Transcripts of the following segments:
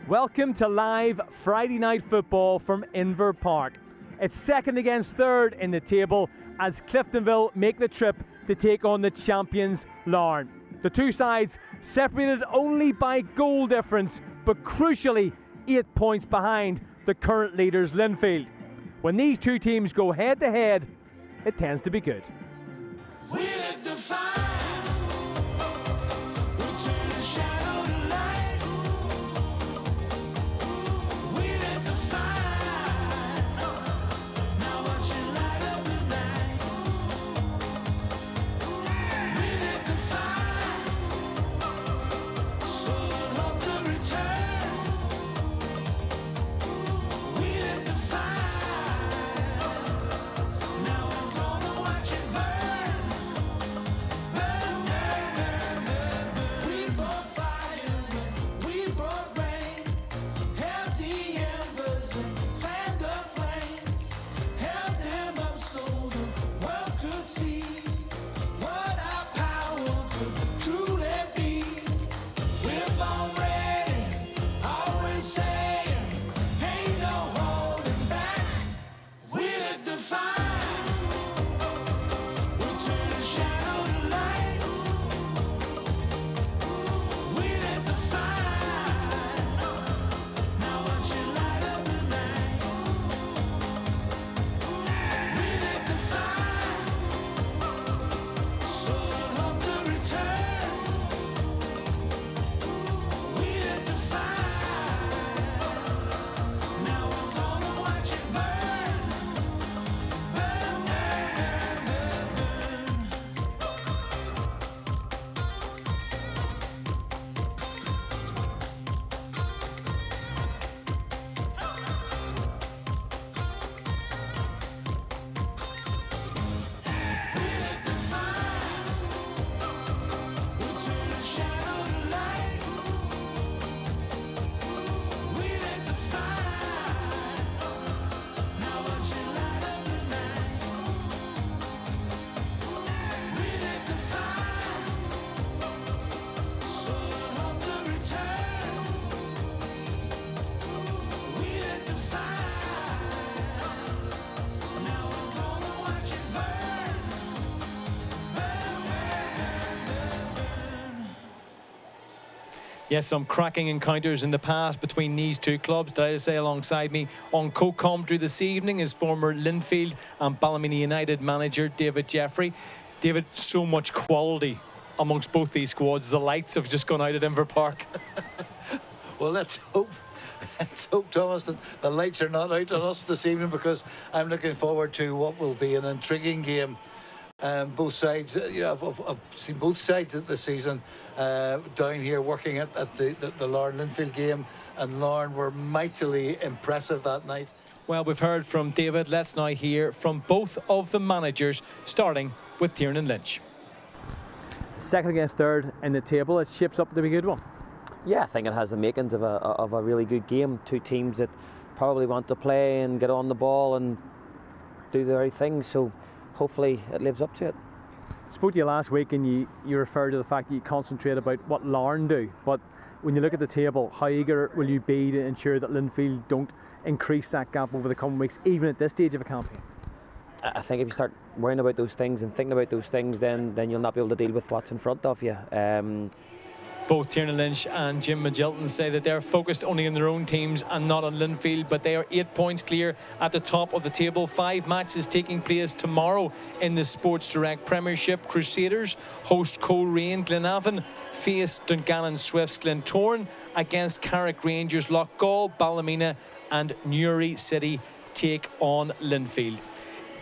Welcome to live Friday night football from Inver Park. It's second against third in the table as Cliftonville make the trip to take on the champions Larne. The two sides separated only by goal difference, but crucially 8 points behind the current leaders Linfield. When these two teams go head to head, it tends to be good. Yes, some cracking encounters in the past between these two clubs. Delighted to say alongside me on co-commentary this evening is former Linfield and Ballymena United manager David Jeffrey. David, so much quality amongst both these squads. The lights have just gone out at Inver Park. Well, let's hope, Thomas, that the lights are not out on us this evening, because I'm looking forward to what will be an intriguing game. Both sides, I've seen both sides of the season down here working at the Larne Linfield game, and Larne were mightily impressive that night. Well, we've heard from David. Let's now hear from both of the managers, starting with Tiernan Lynch. Second against third in the table, it shapes up to be a good one. Yeah, I think it has the makings of a really good game. Two teams that probably want to play and get on the ball and do the right thing, so hopefully it lives up to it. I spoke to you last week and you referred to the fact that you concentrate about what Larne do, but when you look at the table, how eager will you be to ensure that Linfield don't increase that gap over the coming weeks, even at this stage of a campaign? I think if you start worrying about those things and thinking about those things, then you'll not be able to deal with what's in front of you. Both Tiernan Lynch and Jim Magilton say that they're focused only on their own teams and not on Linfield, but they are 8 points clear at the top of the table. 5 matches taking place tomorrow in the Sports Direct Premiership. Crusaders host Coleraine. Glenavon face Dungannon Swifts. Glentoran against Carrick Rangers. Loughgall, Ballymena and Newry City take on Linfield.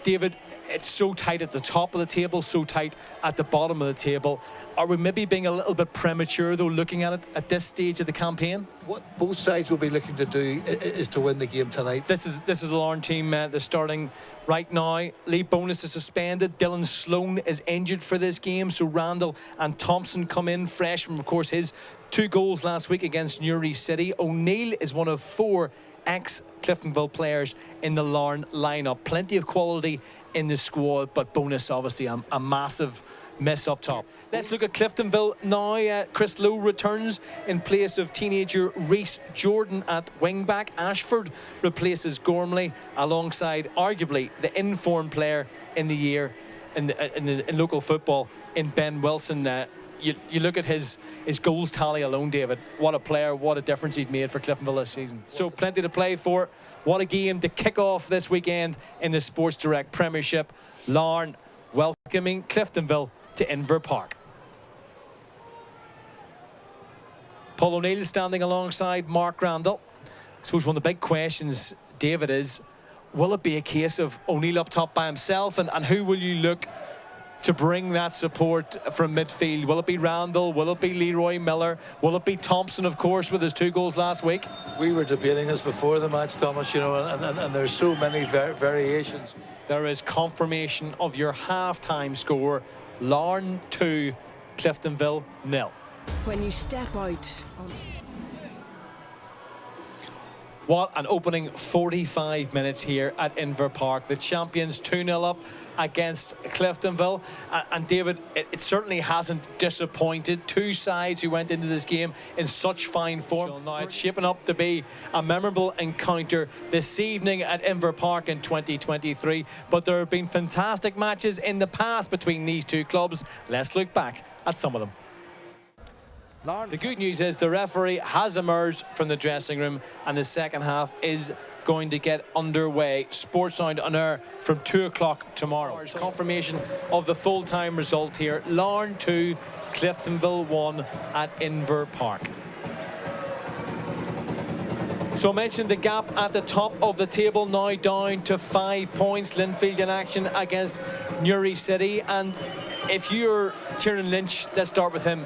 David, it's so tight at the top of the table, so tight at the bottom of the table. Are we maybe being a little bit premature, though, looking at it at this stage of the campaign? What both sides will be looking to do is to win the game tonight. This is the Larne team. They're starting right now. Lee Bonus is suspended. Dylan Sloan is injured for this game. So Randall and Thompson come in fresh from, of course, his 2 goals last week against Newry City. O'Neill is one of 4 ex-Cliftonville players in the Larne lineup. Plenty of quality in the squad, but Bonus obviously a massive miss up top. Let's look at Cliftonville now. Chris Lowe returns in place of teenager Reese Jordan at wing-back. Ashford replaces Gormley alongside arguably the informed player in the year in local football in Ben Wilson. You look at his goals tally alone, David. What a player, what a difference he's made for Cliftonville this season. So plenty to play for. What a game to kick off this weekend in the Sports Direct Premiership. Larne welcoming Cliftonville to Inver Park. Paul O'Neill standing alongside Mark Randall. I suppose one of the big questions, David, is will it be a case of O'Neill up top by himself, and who will you look to bring that support from midfield? Will it be Randall? Will it be Leroy Miller? Will it be Thompson, of course, with his 2 goals last week? We were debating this before the match, Thomas, you know, and there's so many variations. There is confirmation of your half-time score. Larne 2, Cliftonville 0. When you step out on... What an opening 45 minutes here at Inver Park. The champions 2-0 up against Cliftonville. And David, it certainly hasn't disappointed. 2 sides who went into this game in such fine form. Now it's shaping up to be a memorable encounter this evening at Inver Park in 2023. But there have been fantastic matches in the past between these 2 clubs. Let's look back at some of them. The good news is the referee has emerged from the dressing room and the second half is going to get underway. Sports Sound on air from 2 o'clock tomorrow. Confirmation of the full-time result here. Larne 2, Cliftonville 1 at Inver Park. So I mentioned the gap at the top of the table now down to 5 points. Linfield in action against Newry City. And if you're Tiernan Lynch, let's start with him.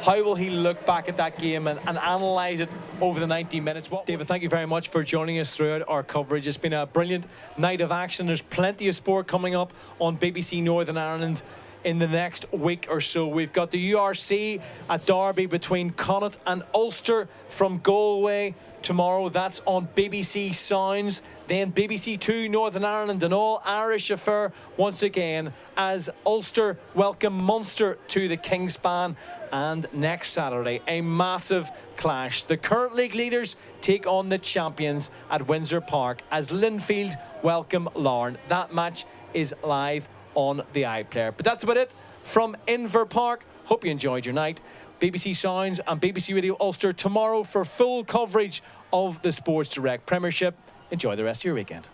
How will he look back at that game and analyse it over the 90 minutes? David, thank you very much for joining us throughout our coverage. It's been a brilliant night of action. There's plenty of sport coming up on BBC Northern Ireland in the next week or so. We've got the URC, a derby between Connacht and Ulster from Galway tomorrow. That's on BBC Sounds. Then BBC 2 Northern Ireland, an all-Irish affair once again as Ulster welcome Munster to the Kingspan. And next Saturday, a massive clash. The current league leaders take on the champions at Windsor Park as Linfield welcome Larne. That match is live on the iPlayer. But that's about it from Inver Park. Hope you enjoyed your night. BBC Sounds and BBC Radio Ulster tomorrow for full coverage of the Sports Direct Premiership. Enjoy the rest of your weekend.